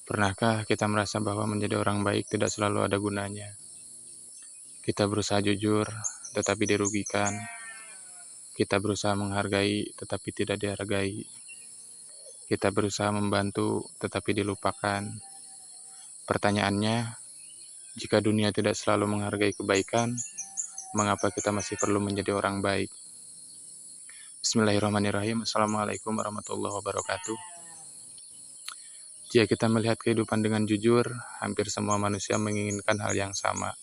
Pernahkah kita merasa bahwa menjadi orang baik tidak selalu ada gunanya? Kita berusaha jujur, tetapi dirugikan. Kita berusaha menghargai, tetapi tidak dihargai. Kita berusaha membantu, tetapi dilupakan. Pertanyaannya, jika dunia tidak selalu menghargai kebaikan, mengapa kita masih perlu menjadi orang baik? Bismillahirrahmanirrahim. Assalamualaikum warahmatullahi wabarakatuh. Jika kita melihat kehidupan dengan jujur, hampir semua manusia menginginkan hal yang sama.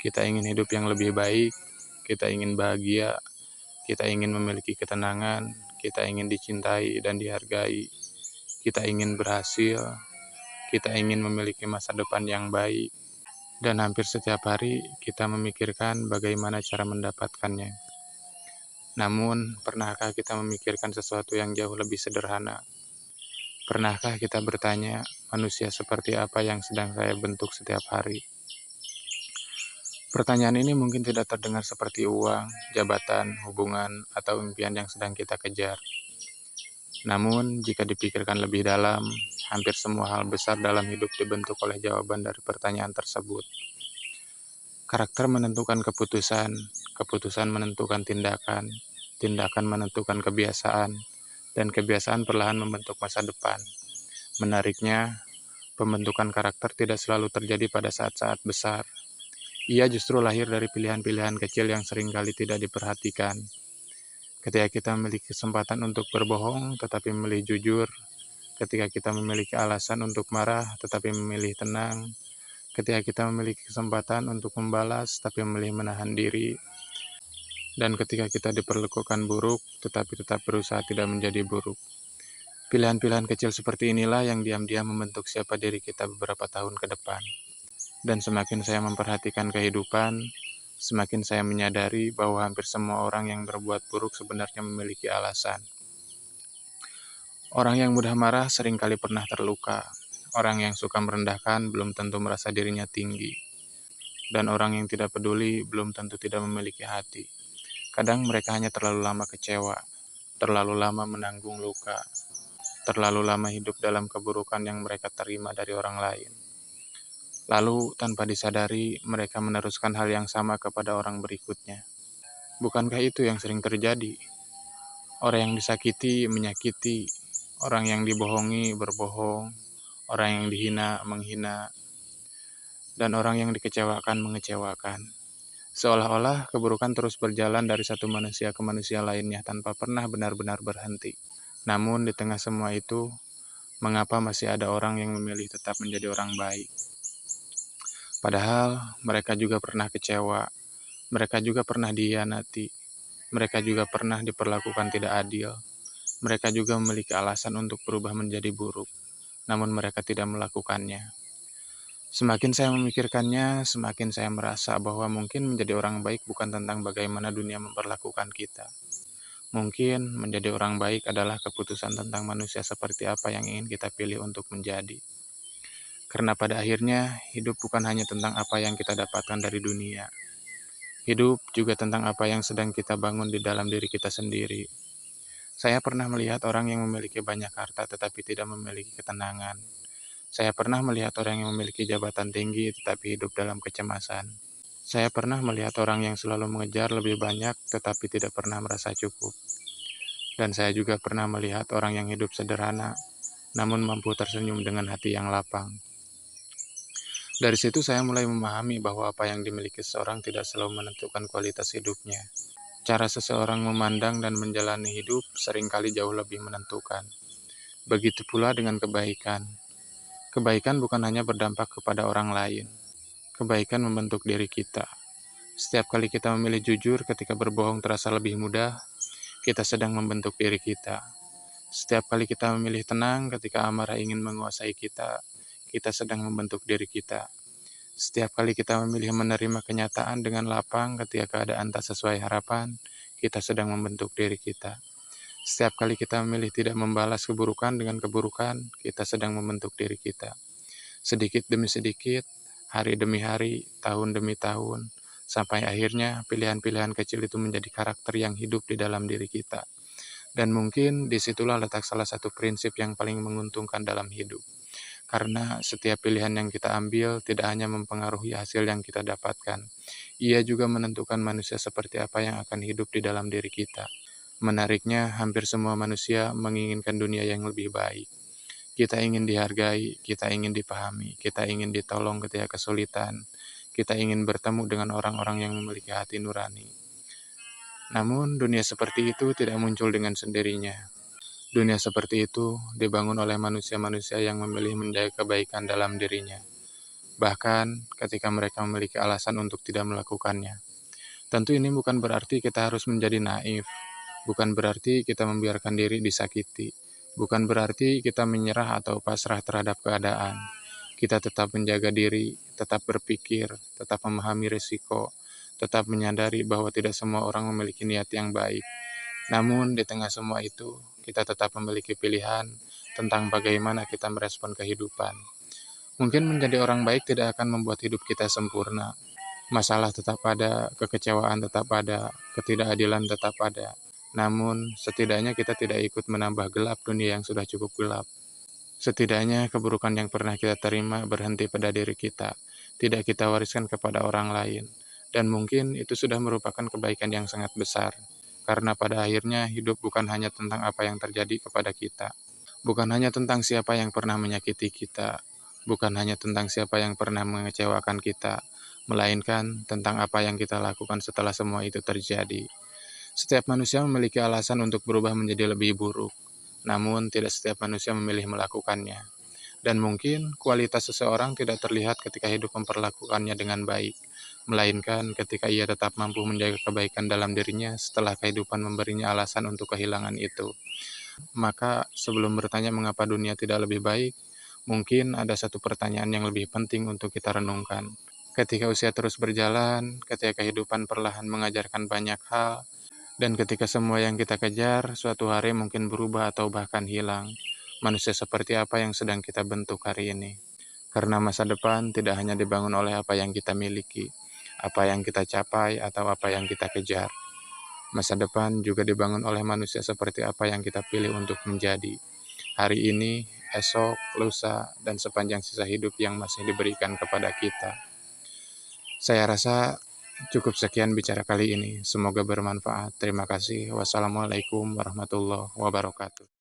Kita ingin hidup yang lebih baik, kita ingin bahagia, kita ingin memiliki ketenangan, kita ingin dicintai dan dihargai, kita ingin berhasil, kita ingin memiliki masa depan yang baik, dan hampir setiap hari kita memikirkan bagaimana cara mendapatkannya. Namun, pernahkah kita memikirkan sesuatu yang jauh lebih sederhana? Pernahkah kita bertanya, manusia seperti apa yang sedang saya bentuk setiap hari? Pertanyaan ini mungkin tidak terdengar seperti uang, jabatan, hubungan, atau impian yang sedang kita kejar. Namun, jika dipikirkan lebih dalam, hampir semua hal besar dalam hidup dibentuk oleh jawaban dari pertanyaan tersebut. Karakter menentukan keputusan, keputusan menentukan tindakan, tindakan menentukan kebiasaan, dan kebiasaan perlahan membentuk masa depan. Menariknya, pembentukan karakter tidak selalu terjadi pada saat-saat besar. Ia justru lahir dari pilihan-pilihan kecil yang seringkali tidak diperhatikan. Ketika kita memiliki kesempatan untuk berbohong, tetapi memilih jujur. Ketika kita memiliki alasan untuk marah, tetapi memilih tenang. Ketika kita memiliki kesempatan untuk membalas, tapi memilih menahan diri. Dan ketika kita diperlakukan buruk, tetapi tetap berusaha tidak menjadi buruk. Pilihan-pilihan kecil seperti inilah yang diam-diam membentuk siapa diri kita beberapa tahun ke depan. Dan semakin saya memperhatikan kehidupan, semakin saya menyadari bahwa hampir semua orang yang berbuat buruk sebenarnya memiliki alasan. Orang yang mudah marah seringkali pernah terluka. Orang yang suka merendahkan belum tentu merasa dirinya tinggi. Dan orang yang tidak peduli belum tentu tidak memiliki hati. Kadang mereka hanya terlalu lama kecewa, terlalu lama menanggung luka, terlalu lama hidup dalam keburukan yang mereka terima dari orang lain. Lalu, tanpa disadari, mereka meneruskan hal yang sama kepada orang berikutnya. Bukankah itu yang sering terjadi? Orang yang disakiti menyakiti, orang yang dibohongi berbohong, orang yang dihina menghina, dan orang yang dikecewakan mengecewakan. Seolah-olah keburukan terus berjalan dari satu manusia ke manusia lainnya tanpa pernah benar-benar berhenti. Namun di tengah semua itu, mengapa masih ada orang yang memilih tetap menjadi orang baik? Padahal mereka juga pernah kecewa, mereka juga pernah dihianati, mereka juga pernah diperlakukan tidak adil, mereka juga memiliki alasan untuk berubah menjadi buruk, namun mereka tidak melakukannya. Semakin saya memikirkannya, semakin saya merasa bahwa mungkin menjadi orang baik bukan tentang bagaimana dunia memperlakukan kita. Mungkin menjadi orang baik adalah keputusan tentang manusia seperti apa yang ingin kita pilih untuk menjadi. Karena pada akhirnya, hidup bukan hanya tentang apa yang kita dapatkan dari dunia. Hidup juga tentang apa yang sedang kita bangun di dalam diri kita sendiri. Saya pernah melihat orang yang memiliki banyak harta tetapi tidak memiliki ketenangan. Saya pernah melihat orang yang memiliki jabatan tinggi tetapi hidup dalam kecemasan. Saya pernah melihat orang yang selalu mengejar lebih banyak tetapi tidak pernah merasa cukup. Dan saya juga pernah melihat orang yang hidup sederhana namun mampu tersenyum dengan hati yang lapang. Dari situ saya mulai memahami bahwa apa yang dimiliki seseorang tidak selalu menentukan kualitas hidupnya. Cara seseorang memandang dan menjalani hidup seringkali jauh lebih menentukan. Begitu pula dengan kebaikan. Kebaikan bukan hanya berdampak kepada orang lain. Kebaikan membentuk diri kita. Setiap kali kita memilih jujur ketika berbohong terasa lebih mudah, kita sedang membentuk diri kita. Setiap kali kita memilih tenang ketika amarah ingin menguasai kita, kita sedang membentuk diri kita. Setiap kali kita memilih menerima kenyataan dengan lapang ketika keadaan tak sesuai harapan, kita sedang membentuk diri kita. Setiap kali kita memilih tidak membalas keburukan dengan keburukan, kita sedang membentuk diri kita. Sedikit demi sedikit, hari demi hari, tahun demi tahun, sampai akhirnya pilihan-pilihan kecil itu menjadi karakter yang hidup di dalam diri kita. Dan mungkin disitulah letak salah satu prinsip yang paling menguntungkan dalam hidup. Karena setiap pilihan yang kita ambil tidak hanya mempengaruhi hasil yang kita dapatkan, ia juga menentukan manusia seperti apa yang akan hidup di dalam diri kita. Menariknya, hampir semua manusia menginginkan dunia yang lebih baik. Kita ingin dihargai, kita ingin dipahami, kita ingin ditolong ketika kesulitan, kita ingin bertemu dengan orang-orang yang memiliki hati nurani. Namun, dunia seperti itu tidak muncul dengan sendirinya. Dunia seperti itu dibangun oleh manusia-manusia yang memilih menjaga kebaikan dalam dirinya, bahkan ketika mereka memiliki alasan untuk tidak melakukannya. Tentu ini bukan berarti kita harus menjadi naif, bukan berarti kita membiarkan diri disakiti, bukan berarti kita menyerah atau pasrah terhadap keadaan. Kita tetap menjaga diri, tetap berpikir, tetap memahami risiko, tetap menyadari bahwa tidak semua orang memiliki niat yang baik. Namun, di tengah semua itu, kita tetap memiliki pilihan tentang bagaimana kita merespon kehidupan. Mungkin menjadi orang baik tidak akan membuat hidup kita sempurna. Masalah tetap ada, kekecewaan tetap ada, ketidakadilan tetap ada. Namun, setidaknya kita tidak ikut menambah gelap dunia yang sudah cukup gelap. Setidaknya keburukan yang pernah kita terima berhenti pada diri kita, tidak kita wariskan kepada orang lain. Dan mungkin itu sudah merupakan kebaikan yang sangat besar. Karena pada akhirnya hidup bukan hanya tentang apa yang terjadi kepada kita. Bukan hanya tentang siapa yang pernah menyakiti kita. Bukan hanya tentang siapa yang pernah mengecewakan kita. Melainkan tentang apa yang kita lakukan setelah semua itu terjadi. Setiap manusia memiliki alasan untuk berubah menjadi lebih buruk. Namun, tidak setiap manusia memilih melakukannya. Dan mungkin kualitas seseorang tidak terlihat ketika hidup memperlakukannya dengan baik, melainkan ketika ia tetap mampu menjaga kebaikan dalam dirinya setelah kehidupan memberinya alasan untuk kehilangan itu. Maka, sebelum bertanya mengapa dunia tidak lebih baik, mungkin ada satu pertanyaan yang lebih penting untuk kita renungkan. Ketika usia terus berjalan, ketika kehidupan perlahan mengajarkan banyak hal, dan ketika semua yang kita kejar suatu hari mungkin berubah atau bahkan hilang, manusia seperti apa yang sedang kita bentuk hari ini? Karena masa depan tidak hanya dibangun oleh apa yang kita miliki, apa yang kita capai, atau apa yang kita kejar. Masa depan juga dibangun oleh manusia seperti apa yang kita pilih untuk menjadi. Hari ini, esok, lusa, dan sepanjang sisa hidup yang masih diberikan kepada kita. Saya rasa cukup sekian bicara kali ini. Semoga bermanfaat. Terima kasih. Wassalamualaikum warahmatullahi wabarakatuh.